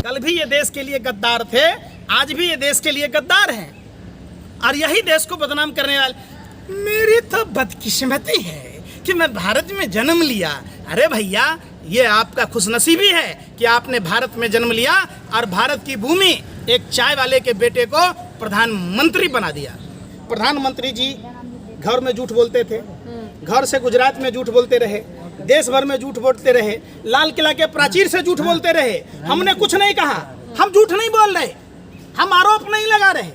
कल भी ये देश के लिए गद्दार थे, आज भी ये देश के लिए गद्दार हैं, और यही देश को बदनाम करने वाले। मेरी तो बदकिस्मती है कि मैं भारत में जन्म लिया। अरे भैया, ये आपका खुशनसीबी है कि आपने भारत में जन्म लिया और भारत की भूमि एक चाय वाले के बेटे को प्रधानमंत्री बना दिया। प्रधानमंत्री जी घर में झूठ बोलते थे, घर से गुजरात में झूठ बोलते रहे, देश भर में झूठ बोलते रहे, लाल किला के प्राचीर से झूठ बोलते रहे। हमने कुछ नहीं कहा, हम झूठ नहीं बोल रहे, हम आरोप नहीं लगा रहे।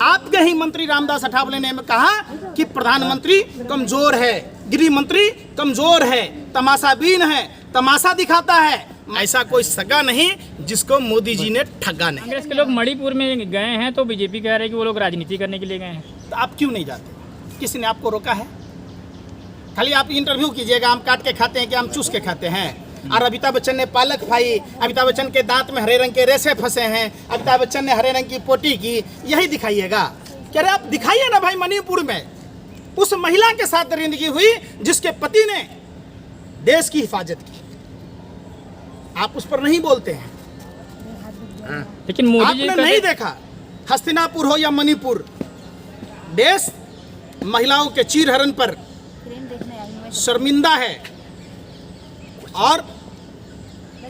आपके ही मंत्री रामदास अठावले ने कहा कि प्रधानमंत्री कमजोर है, गृह मंत्री कमजोर है, तमाशाबीन है, तमाशा दिखाता है। ऐसा कोई सगा नहीं जिसको मोदी जी ने ठगा नहीं। कांग्रेस के लोग मणिपुर में गए हैं तो बीजेपी कह रहे हैं कि वो लोग राजनीति करने के लिए गए हैं। तो आप क्यों नहीं जाते? किसी ने आपको रोका है? खाली आप इंटरव्यू कीजिएगा, आम काट के खाते हैं कि आम चूस के खाते हैं। और अमिताभ बच्चन ने पालक खाई, अमिताभ बच्चन के दांत में हरे रंग के रेशे फंसे हैं, अमिताभ बच्चन ने हरे रंग की पोटी की, यही दिखाइएगा। कह रहे आप दिखाइए ना भाई, मणिपुर में उस महिला के साथ दरिंदगी हुई जिसके पति ने देश की हिफाजत की, आप उस पर नहीं बोलते हैं। लेकिन मोदी जी आपने नहीं देखा, हस्तिनापुर हो या मणिपुर, देश महिलाओं के चीरहरण पर शर्मिंदा है, और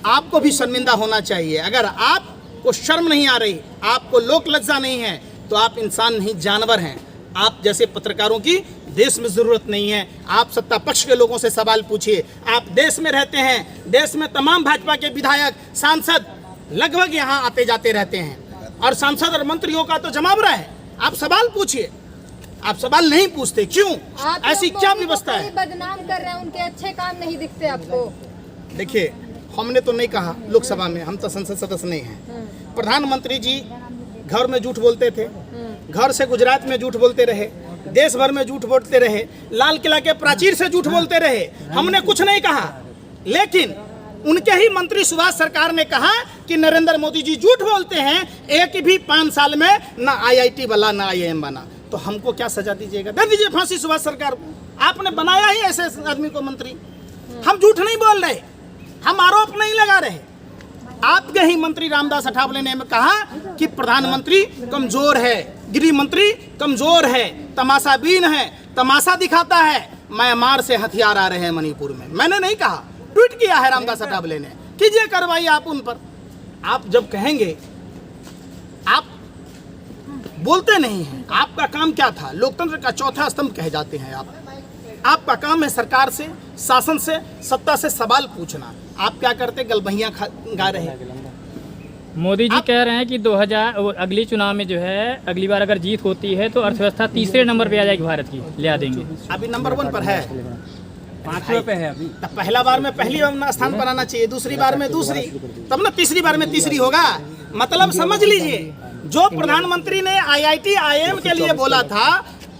आपको भी शर्मिंदा होना चाहिए। अगर आपको शर्म नहीं आ रही, आपको लोक लज्जा नहीं है, तो आप इंसान नहीं, जानवर हैं। आप जैसे पत्रकारों की देश में ज़रूरत नहीं है। आप सत्ता पक्ष के लोगों से सवाल पूछिए। आप देश में रहते हैं, देश में तमाम भाजपा के विधायक, सांसद लगभग यहाँ आते जाते रहते हैं, और सांसद और मंत्रियों का तो जमावड़ा है। आप सवाल पूछिए, आप सवाल नहीं पूछते, क्यों? ऐसी क्या व्यवस्था है? बदनाम कर रहे हैं, उनके अच्छे काम नहीं दिखते आपको। देखिए, हमने तो नहीं कहा लोकसभा में, हम तो संसद सदस्य नहीं हैं। प्रधानमंत्री जी घर में झूठ बोलते थे, घर से गुजरात में झूठ बोलते रहे, देश भर में झूठ बोलते रहे, लाल किला के प्राचीर से झूठ बोलते रहे। हमने कुछ नहीं कहा, लेकिन उनके ही मंत्री सुभाष सरकार ने कहा कि नरेंद्र मोदी जी झूठ बोलते हैं, एक भी 5 साल में ना IIT बना ना IIM बना। तो हमको क्या सजा दीजिएगा? दे दीजिए फांसी सुभाष सरकार को। आपने बनाया ही ऐसे आदमी को मंत्री। हम झूठ नहीं बोल रहे, हम आरोप नहीं लगा रहे। आपके ही मंत्री रामदास अठावले ने कहा कि प्रधानमंत्री कमजोर है, गृह मंत्री कमजोर है, तमाशाबीन है, तमाशा दिखाता है। म्यांमार से हथियार आ रहे हैं मणिपुर में। मैंने नहीं कहा, ट्वीट किया है रामदास अठावले ने। कीजिए कार्रवाई आप उन पर। आप जब कहेंगे, आप बोलते नहीं हैं। आपका काम क्या था? लोकतंत्र का चौथा स्तंभ कहे जाते हैं आप। आपका काम है सरकार से, शासन से, सत्ता से सवाल पूछना। आप क्या करते? गलबहियां गा रहे हैं। मोदी जी कह रहे हैं कि 2000 अगली चुनाव में जो है, अगली बार अगर जीत होती है तो अर्थव्यवस्था तीसरे नंबर पे आ जाएगी, भारत की ले आ देंगे। अभी नंबर 1 पर है, 5वें पे है अभी। तब पहला बार में पहली स्थान पर आना चाहिए, दूसरी बार में दूसरी, तब ना तीसरी बार में तीसरी होगा। मतलब समझ लीजिए, जो प्रधानमंत्री ने IIT IIM के लिए बोला था,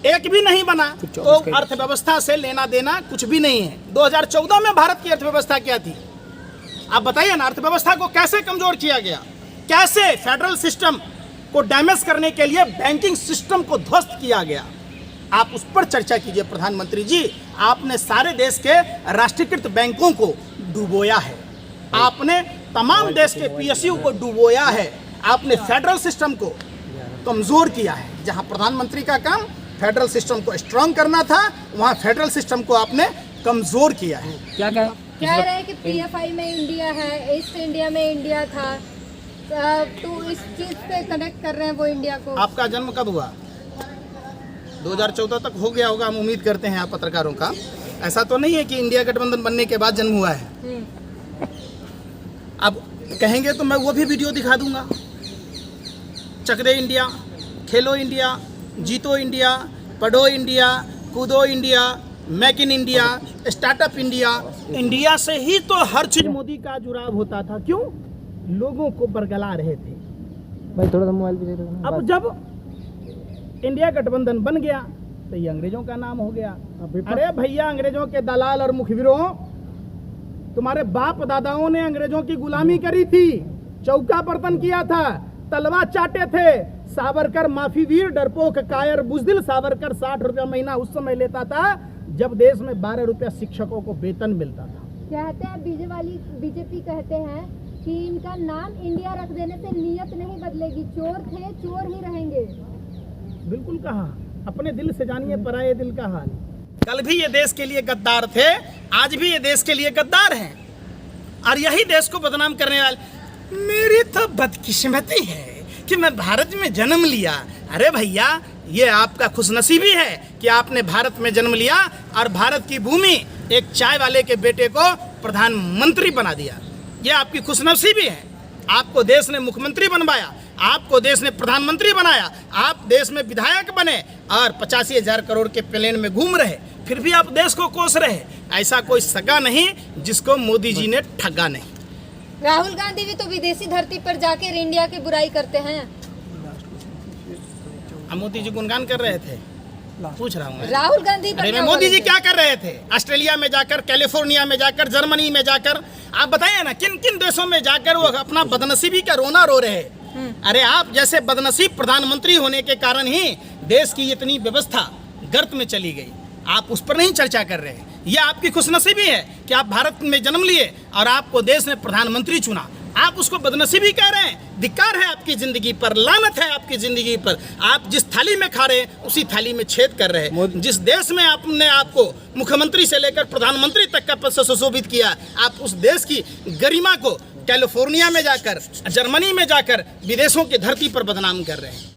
एक भी नहीं बना। तो अर्थव्यवस्था से लेना देना कुछ भी नहीं है। 2014 में भारत की अर्थव्यवस्था क्या थी? आप बताइए ना, अर्थव्यवस्था को कैसे कमजोर किया गया, कैसे फेडरल सिस्टम को डैमेज करने के लिए बैंकिंग सिस्टम को ध्वस्त किया गया। आप उस पर चर्चा कीजिए प्रधानमंत्री जी। आपने सारे देश के राष्ट्रीयकृत बैंकों को डुबोया है, आपने तमाम देश के PSU को डुबोया है, आपने फेडरल सिस्टम को कमजोर किया है। जहां प्रधानमंत्री का काम फेडरल सिस्टम को स्ट्रांग करना था, वहां फेडरल सिस्टम को आपने कमजोर किया है। क्या कह रहे हैं कि PFI में इंडिया है, ईस्ट इंडिया में इंडिया था, तो इस चीज पे कनेक्ट कर रहे हैं वो इंडिया को। आपका जन्म कब हुआ? 2014 तक हो गया होगा, हम उम्मीद करते हैं आप पत्रकारों का। ऐसा तो नहीं है कि इंडिया गठबंधन बनने के बाद जन्म हुआ है। अब कहेंगे तो मैं वो भी वीडियो दिखा दूंगा। चक दे इंडिया, खेलो इंडिया, जीतो इंडिया, पढ़ो इंडिया, कूदो India, make in India, startup India. India से ही तो हर चीज मोदी का जुड़ाव होता था। क्यों? लोगों को बरगला रहे थे। भाई थोड़ा सा मोबाइल पे दे दो। अब जब इंडिया गठबंधन बन गया तो ये अंग्रेजों का नाम हो गया। अरे भैया, अंग्रेजों के दलाल और मुखबिरों, तुम्हारे बाप दादाओं ने अंग्रेजों की गुलामी करी थी, चौका बर्तन किया था, तलवा चाटे थे। सावरकर माफीवीर, डरपोक, कायर, बुजदिल सावरकर 60 रुपया महीना उस समय लेता था जब देश में 12 रुपया शिक्षकों को वेतन मिलता था। कहते हैं बीजेपी कहते हैं कि इनका नाम इंडिया रख देने से नीयत नहीं बदलेगी, चोर थे चोर ही रहेंगे। बिल्कुल कहा, अपने दिल से जानिए पराये दिल का हाल। कल भी ये देश के लिए गद्दार थे, आज भी ये देश के लिए गद्दार हैं, और यही देश को बदनाम करने वाले। मेरी तो बदकिस्मती है कि मैं भारत में जन्म लिया। अरे भैया, ये आपका खुशनसीबी है कि आपने भारत में जन्म लिया और भारत की भूमि एक चाय वाले के बेटे को प्रधानमंत्री बना दिया। ये आपकी खुशनसीबी है। आपको देश ने मुख्यमंत्री बनवाया, आपको देश ने प्रधानमंत्री बनाया, आप देश में विधायक बने और 85,000 करोड़ के प्लेन में घूम रहे, फिर भी आप देश को कोस रहे। ऐसा कोई सगा नहीं जिसको मोदी जी ने ठगा नहीं। राहुल गांधी भी तो विदेशी धरती पर जाकर इंडिया की बुराई करते हैं। मोदी जी गुणगान कर रहे थे, पूछ रहा हूँ मैं। राहुल गांधी पर अरे क्या मोदी जी बोलेंगे? क्या कर रहे थे? ऑस्ट्रेलिया में जाकर, कैलिफोर्निया में जाकर, जर्मनी में जाकर, आप बताइए ना किन किन देशों में जाकर वो अपना बदनसीबी का रोना रो रहे। अरे आप जैसे बदनसीब प्रधानमंत्री होने के कारण ही देश की इतनी व्यवस्था गर्त में चली गई। आप उस पर नहीं चर्चा कर रहे। यह आपकी खुशनसीबी है कि आप भारत में जन्म लिए और आपको देश ने प्रधानमंत्री चुना। आप उसको बदनसीबी कह रहे हैं। धिक्कार है आपकी जिंदगी पर, लानत है आपकी जिंदगी पर। आप जिस थाली में खा रहे हैं उसी थाली में छेद कर रहे हैं। जिस देश में आपने आपको मुख्यमंत्री से लेकर प्रधानमंत्री तक का पद से सुशोभित किया, आप उस देश की गरिमा को कैलिफोर्निया में जाकर, जर्मनी में जाकर, विदेशों की धरती पर बदनाम कर रहे हैं।